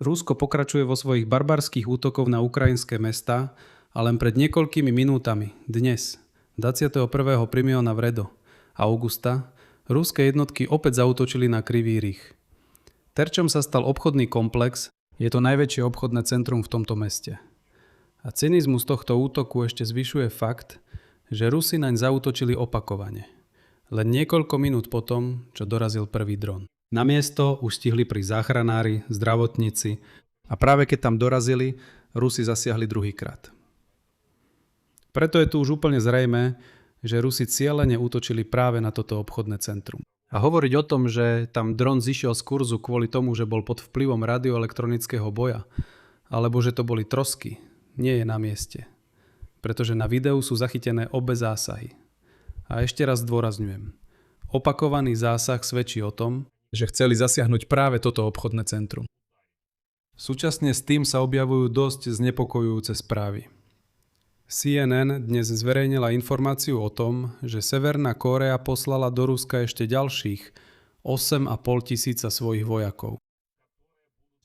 Rusko pokračuje vo svojich barbarských útokoch na ukrajinské mestá a len pred niekoľkými minútami, dnes, 21. Primiona Vredo a augusta, ruské jednotky opäť zaútočili na Krivý Rih. Terčom sa stal obchodný komplex, je to najväčšie obchodné centrum v tomto meste. A cynizmus tohto útoku ešte zvyšuje fakt, že Rusi naň zaútočili opakovane. Len niekoľko minút potom, čo dorazil prvý dron. Na miesto už stihli prísť záchranári, zdravotníci a práve keď tam dorazili, Rusi zasiahli druhýkrát. Preto je tu už úplne zrejmé, že Rusi cielene útočili práve na toto obchodné centrum. A hovoriť o tom, že tam dron zišiel z kurzu kvôli tomu, že bol pod vplyvom radioelektronického boja, alebo že to boli trosky, nie je na mieste. Pretože na videu sú zachytené obe zásahy. A ešte raz zdôrazňujem. Opakovaný zásah svedčí o tom, že chceli zasiahnuť práve toto obchodné centrum. Súčasne s tým sa objavujú dosť znepokojujúce správy. CNN dnes zverejnila informáciu o tom, že Severná Kórea poslala do Ruska ešte ďalších 8,5 tisíca svojich vojakov,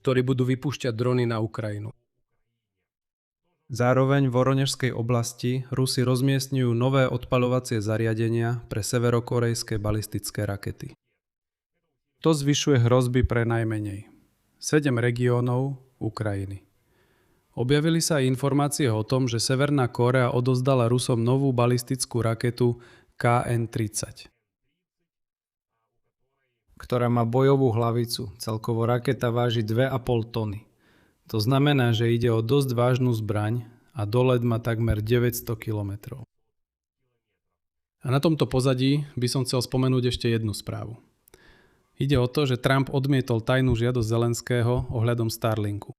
ktorí budú vypúšťať drony na Ukrajinu. Zároveň v Voronežskej oblasti Rusi rozmiestňujú nové odpaľovacie zariadenia pre severokorejské balistické rakety. To zvyšuje hrozby pre najmenej 7 regiónov Ukrajiny. Objavili sa aj informácie o tom, že Severná Kórea odozdala Rusom novú balistickú raketu KN-30, ktorá má bojovú hlavicu. Celkovo raketa váži 2,5 tony. To znamená, že ide o dosť vážnu zbraň a dolet má takmer 900 kilometrov. A na tomto pozadí by som chcel spomenúť ešte jednu správu. Ide o to, že Trump odmietol tajnú žiadosť Zelenského ohľadom Starlinku.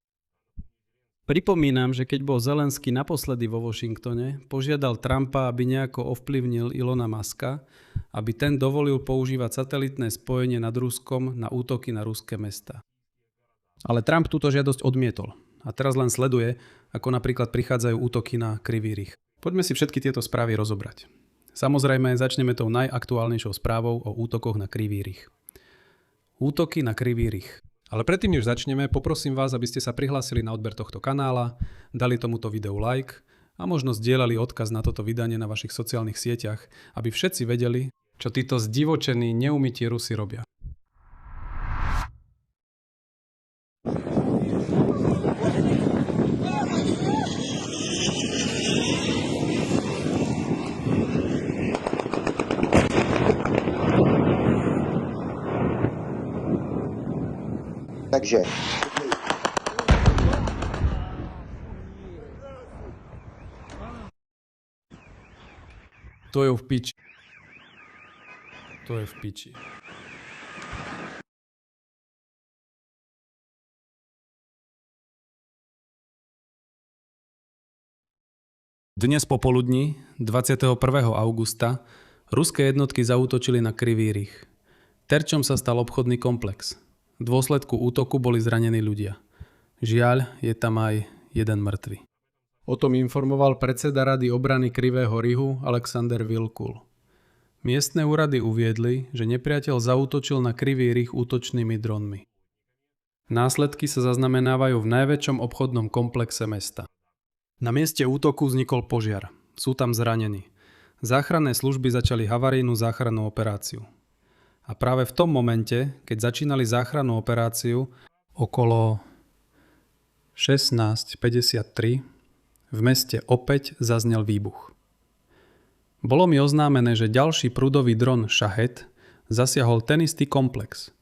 Pripomínam, že keď bol Zelenský naposledy vo Washingtone, požiadal Trumpa, aby nejako ovplyvnil Ilona Muska, aby ten dovolil používať satelitné spojenie nad Ruskom na útoky na ruské mestá. Ale Trump túto žiadosť odmietol a teraz len sleduje, ako napríklad prichádzajú útoky na Krivý Rih. Poďme si všetky tieto správy rozobrať. Samozrejme, začneme tou najaktuálnejšou správou o útokoch na Krivý Rih. Útoky na Krivý Rih. Ale predtým, než začneme, poprosím vás, aby ste sa prihlásili na odber tohto kanála, dali tomuto videu like a možno zdieľali odkaz na toto vydanie na vašich sociálnych sieťach, aby všetci vedeli, čo títo zdivočení, neumytí Rusi robia. Takže To je v piči. To je v piči. Dnes popoludní, 21. augusta, ruské jednotky zaútočili na Krivý Rih. Terčom sa stal obchodný komplex. V dôsledku útoku boli zranení ľudia. Žiaľ, je tam aj jeden mŕtvy. O tom informoval predseda Rady obrany Krivého Rihu Alexander Vilkul. Miestne úrady uviedli, že nepriateľ zaútočil na Krivý Rih útočnými dronmi. Následky sa zaznamenávajú v najväčšom obchodnom komplexe mesta. Na mieste útoku vznikol požiar. Sú tam zranení. Záchranné služby začali havarijnú záchrannú operáciu. A práve v tom momente, keď začínali záchrannú operáciu, okolo 16:53 v meste opäť zaznel výbuch. Bolo mi oznámené, že ďalší prúdový dron Shahed zasiahol ten istý komplex,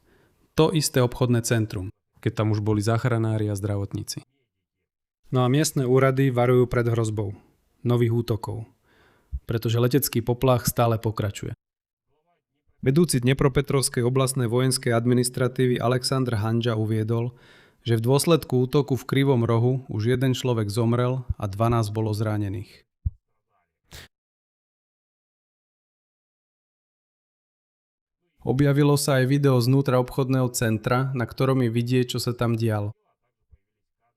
to isté obchodné centrum, keď tam už boli záchranári a zdravotníci. No a miestne úrady varujú pred hrozbou nových útokov, pretože letecký poplach stále pokračuje. Vedúci Dnepropetrovskej oblastnej vojenskej administratívy Aleksandr Hanža uviedol, že v dôsledku útoku v Krivom Rohu už jeden človek zomrel a 12 bolo zranených. Objavilo sa aj video znútra obchodného centra, na ktorom je vidieť, čo sa tam dialo.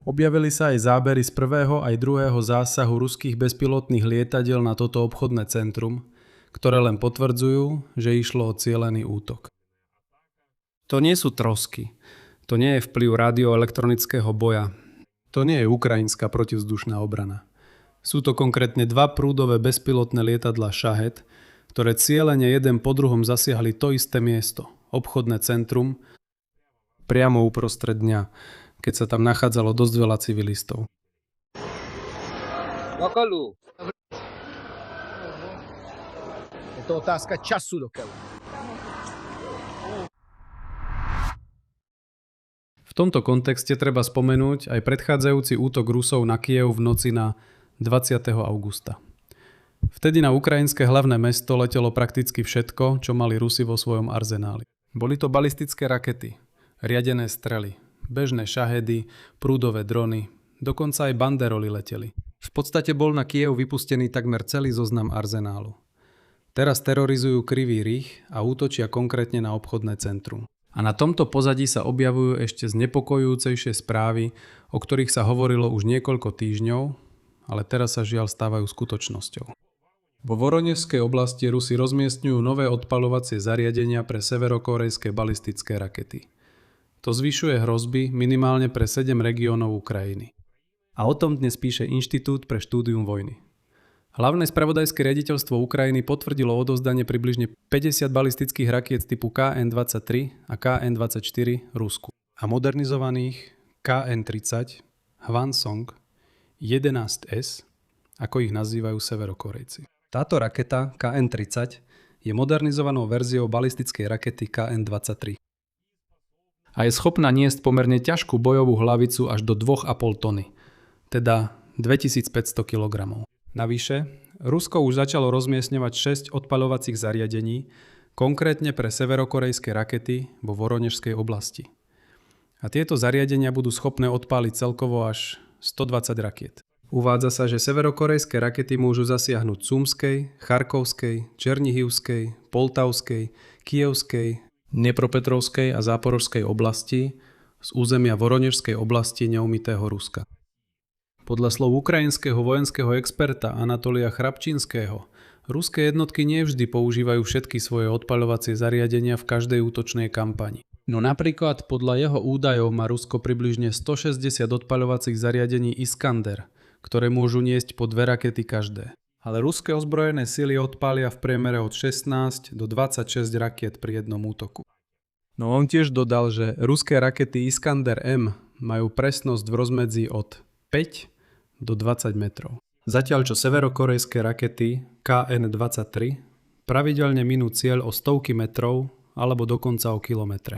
Objavili sa aj zábery z prvého aj druhého zásahu ruských bezpilotných lietadiel na toto obchodné centrum, ktoré len potvrdzujú, že išlo o cielený útok. To nie sú trosky. To nie je vplyv radioelektronického boja. To nie je ukrajinská protivzdušná obrana. Sú to konkrétne dva prúdové bezpilotné lietadlá Shahed, ktoré cielene jeden po druhom zasiahli to isté miesto, obchodné centrum, priamo uprostred dňa, keď sa tam nachádzalo dosť veľa civilistov. Je to otázka času, dokeľu. V tomto kontexte treba spomenúť aj predchádzajúci útok Rusov na Kyjev v noci na 20. augusta. Vtedy na ukrajinské hlavné mesto letelo prakticky všetko, čo mali Rusi vo svojom arzenáli. Boli to balistické rakety, riadené strely, bežné šahedy, prúdové drony, dokonca aj banderoly leteli. V podstate bol na Kyjev vypustený takmer celý zoznam arzenálu. Teraz terorizujú Krivý Rih a útočia konkrétne na obchodné centrum. A na tomto pozadí sa objavujú ešte znepokojujúcejšie správy, o ktorých sa hovorilo už niekoľko týždňov, ale teraz sa žiaľ stávajú skutočnosťou. Vo Voronežskej oblasti Rusi rozmiestňujú nové odpaľovacie zariadenia pre severokórejské balistické rakety. To zvyšuje hrozby minimálne pre 7 regiónov Ukrajiny. A o tom dnes píše Inštitút pre štúdium vojny. Hlavné spravodajské riaditeľstvo Ukrajiny potvrdilo odovzdanie približne 50 balistických rakiet typu KN-23 a KN-24 Rusku a modernizovaných KN-30 Hwasong 11S, ako ich nazývajú Severokórejci. Táto raketa KN-30 je modernizovanou verziou balistickej rakety KN-23 a je schopná niesť pomerne ťažkú bojovú hlavicu až do 2,5 tony, teda 2500 kg. Navyše, Rusko už začalo rozmiestňovať 6 odpaľovacích zariadení, konkrétne pre severokorejské rakety vo Voronežskej oblasti. A tieto zariadenia budú schopné odpáliť celkovo až 120 rakiet. Uvádza sa, že severokorejské rakety môžu zasiahnuť Sumskej, Charkovskej, Černihivskej, Poltavskej, Kyjevskej, Dnepropetrovskej a Záporožskej oblasti z územia Voronežskej oblasti neumytého Ruska. Podľa slov ukrajinského vojenského experta Anatolia Chrapčinského, ruské jednotky nevždy používajú všetky svoje odpaľovacie zariadenia v každej útočnej kampani. No napríklad podľa jeho údajov má Rusko približne 160 odpaľovacích zariadení Iskander, ktoré môžu niesť po 2 rakety každé. Ale ruské ozbrojené sily odpália v priemere od 16 do 26 rakiet pri jednom útoku. No on tiež dodal, že ruské rakety Iskander M majú presnosť v rozmedzi od 5 do 20 metrov. Zatiaľ čo severokorejské rakety KN-23 pravidelne minú cieľ o stovky metrov alebo dokonca o kilometre.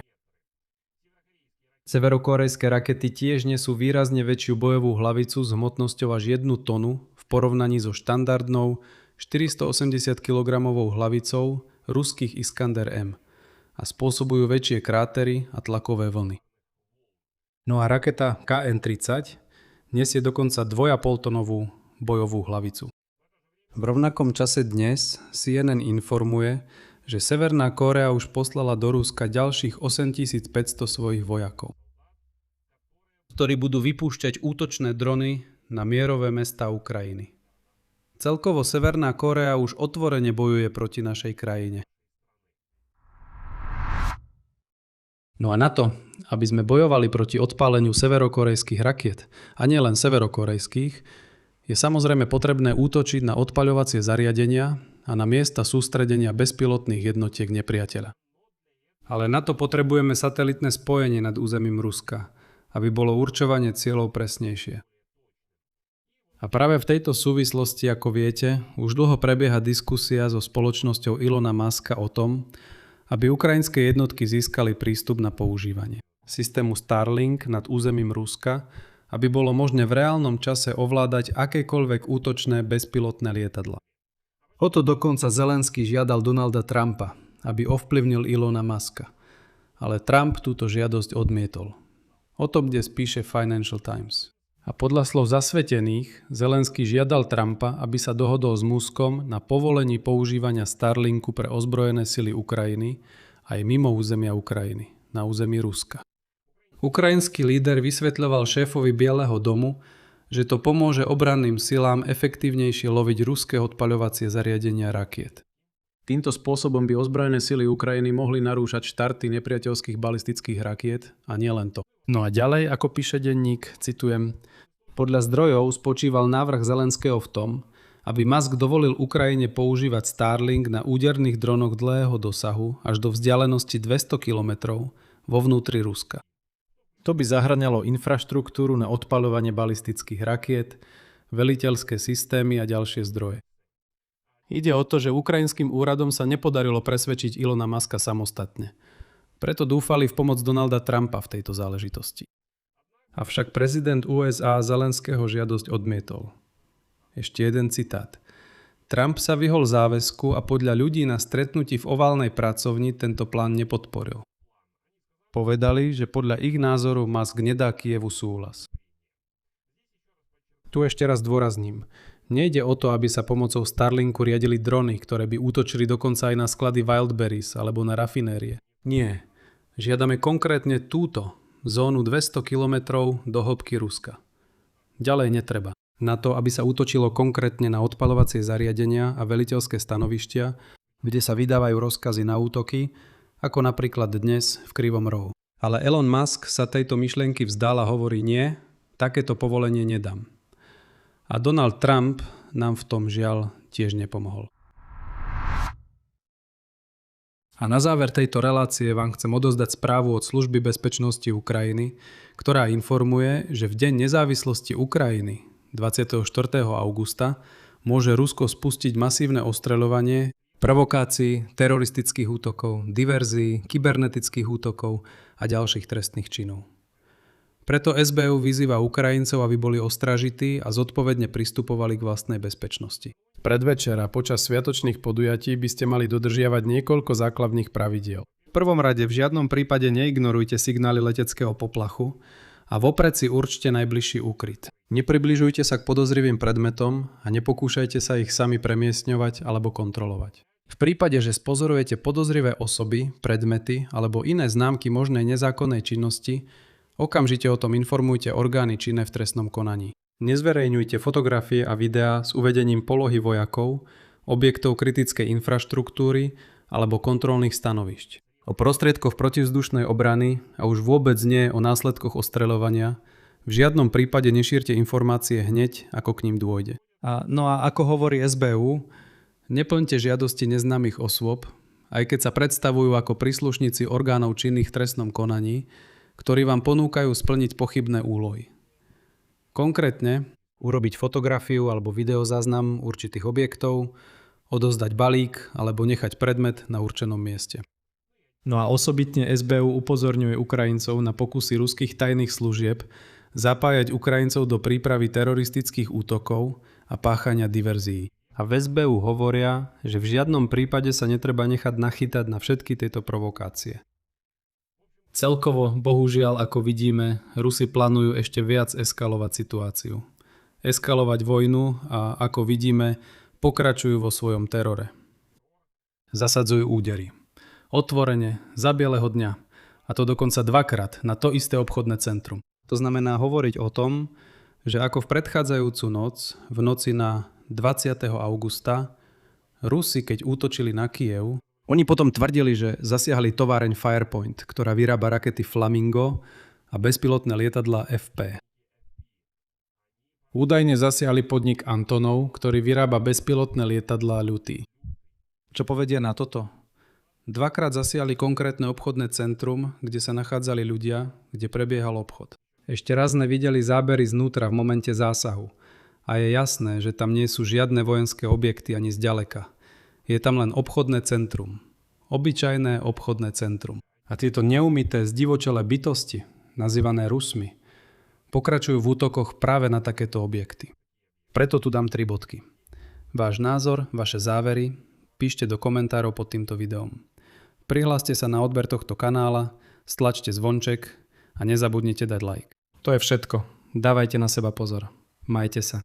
Severokorejské rakety tiež nesú výrazne väčšiu bojovú hlavicu s hmotnosťou až 1 tonu v porovnaní so štandardnou 480 kg hlavicou ruských Iskander M a spôsobujú väčšie krátery a tlakové vlny. No a raketa KN-30 nesie dokonca 2,5-tonovú bojovú hlavicu. V rovnakom čase dnes CNN informuje, že Severná Kórea už poslala do Ruska ďalších 8500 svojich vojakov, ktorí budú vypúšťať útočné drony na mierové mestá Ukrajiny. Celkovo Severná Kórea už otvorene bojuje proti našej krajine. No a na to, aby sme bojovali proti odpáleniu severokorejských rakiet, a nielen severokorejských, je samozrejme potrebné útočiť na odpaľovacie zariadenia a na miesta sústredenia bezpilotných jednotiek nepriateľa. Ale na to potrebujeme satelitné spojenie nad územím Ruska, aby bolo určovanie cieľov presnejšie. A práve v tejto súvislosti, ako viete, už dlho prebieha diskusia so spoločnosťou Ilona Muska o tom, aby ukrajinské jednotky získali prístup na používanie systému Starlink nad územím Ruska, aby bolo možné v reálnom čase ovládať akékoľvek útočné bezpilotné lietadlá. O to dokonca Zelenský žiadal Donalda Trumpa, aby ovplyvnil Ilona Muska. Ale Trump túto žiadosť odmietol. O tom dnes píše Financial Times. A podľa slov zasvetených, Zelenský žiadal Trumpa, aby sa dohodol s Muskom na povolení používania Starlinku pre ozbrojené sily Ukrajiny aj mimo územia Ukrajiny, na území Ruska. Ukrajinský líder vysvetľoval šéfovi Bieleho domu, že to pomôže obranným silám efektívnejšie loviť ruské odpaľovacie zariadenia rakiet. Týmto spôsobom by ozbrojené sily Ukrajiny mohli narúšať štarty nepriateľských balistických rakiet a nielen to. No a ďalej, ako píše denník, citujem, podľa zdrojov spočíval návrh Zelenského v tom, aby Musk dovolil Ukrajine používať Starlink na úderných dronoch dlhého dosahu až do vzdialenosti 200 km vo vnútri Ruska. To by zahŕňalo infraštruktúru na odpaľovanie balistických rakiet, veliteľské systémy a ďalšie zdroje. Ide o to, že ukrajinským úradom sa nepodarilo presvedčiť Ilona Muska samostatne. Preto dúfali v pomoc Donalda Trumpa v tejto záležitosti. Avšak prezident USA Zelenského žiadosť odmietol. Ešte jeden citát. Trump sa vyhol záväzku a podľa ľudí na stretnutí v oválnej pracovni tento plán nepodporil. Povedali, že podľa ich názoru Musk nedá Kievu súhlas. Tu ešte raz dôrazním. Nejde o to, aby sa pomocou Starlinku riadili drony, ktoré by útočili dokonca aj na sklady Wildberries alebo na rafinérie. Nie. Žiadame konkrétne túto zónu 200 km do hĺbky Ruska. Ďalej netreba. Na to, aby sa útočilo konkrétne na odpaľovacie zariadenia a veliteľské stanovištia, kde sa vydávajú rozkazy na útoky, ako napríklad dnes v Krivom rohu. Ale Elon Musk sa tejto myšlienky vzdal a hovorí nie, takéto povolenie nedám. A Donald Trump nám v tom žiaľ tiež nepomohol. A na záver tejto relácie vám chcem odozdať správu od Služby bezpečnosti Ukrajiny, ktorá informuje, že v deň nezávislosti Ukrajiny 24. augusta môže Rusko spustiť masívne ostreľovanie, provokácií, teroristických útokov, diverzií, kybernetických útokov a ďalších trestných činov. Preto SBU vyzýva Ukrajincov, aby boli ostražití a zodpovedne pristupovali k vlastnej bezpečnosti. Predvečer a počas sviatočných podujatí by ste mali dodržiavať niekoľko základných pravidiel. V prvom rade v žiadnom prípade neignorujte signály leteckého poplachu a vopred si určite najbližší úkryt. Nepribližujte sa k podozrivým predmetom a nepokúšajte sa ich sami premiestňovať alebo kontrolovať. V prípade, že spozorujete podozrivé osoby, predmety alebo iné známky možnej nezákonnej činnosti, okamžite o tom informujte orgány činné v trestnom konaní. Nezverejňujte fotografie a videá s uvedením polohy vojakov, objektov kritickej infraštruktúry alebo kontrolných stanovišť. O prostriedkoch protivzdušnej obrany a už vôbec nie o následkoch ostreľovania v žiadnom prípade nešírte informácie hneď, ako k ním dôjde. No a ako hovorí SBU, neplňte žiadosti neznámych osôb, aj keď sa predstavujú ako príslušníci orgánov činných v trestnom konaní, ktorí vám ponúkajú splniť pochybné úlohy. Konkrétne urobiť fotografiu alebo videozáznam určitých objektov, odozdať balík alebo nechať predmet na určenom mieste. No a osobitne SBU upozorňuje Ukrajincov na pokusy ruských tajných služieb zapájať Ukrajincov do prípravy teroristických útokov a páchania diverzií. A v SBU hovoria, že v žiadnom prípade sa netreba nechať nachytať na všetky tieto provokácie. Celkovo, bohužiaľ, ako vidíme, Rusi plánujú ešte viac eskalovať situáciu. Eskalovať vojnu a, ako vidíme, pokračujú vo svojom terore. Zasadzujú údery. Otvorene, za bieleho dňa. A to dokonca dvakrát na to isté obchodné centrum. To znamená hovoriť o tom, že ako v predchádzajúcu noc, v noci na 20. augusta, Rusi, keď útočili na Kyjev, oni potom tvrdili, že zasiahli továreň Firepoint, ktorá vyrába rakety Flamingo a bezpilotné lietadlá FP. Údajne zasiahli podnik Antonov, ktorý vyrába bezpilotné lietadlá Ľutý. Čo povedia na toto? Dvakrát zasiahli konkrétne obchodné centrum, kde sa nachádzali ľudia, kde prebiehal obchod. Ešte raz sme videli zábery znútra v momente zásahu. A je jasné, že tam nie sú žiadne vojenské objekty ani zďaleka. Je tam len obchodné centrum. Obyčajné obchodné centrum. A tieto neumyté zdivočelé bytosti, nazývané Rusmi, pokračujú v útokoch práve na takéto objekty. Preto tu dám 3 bodky. Váš názor, vaše závery píšte do komentárov pod týmto videom. Prihláste sa na odber tohto kanála, stlačte zvonček a nezabudnite dať like. To je všetko. Dávajte na seba pozor. Majte sa.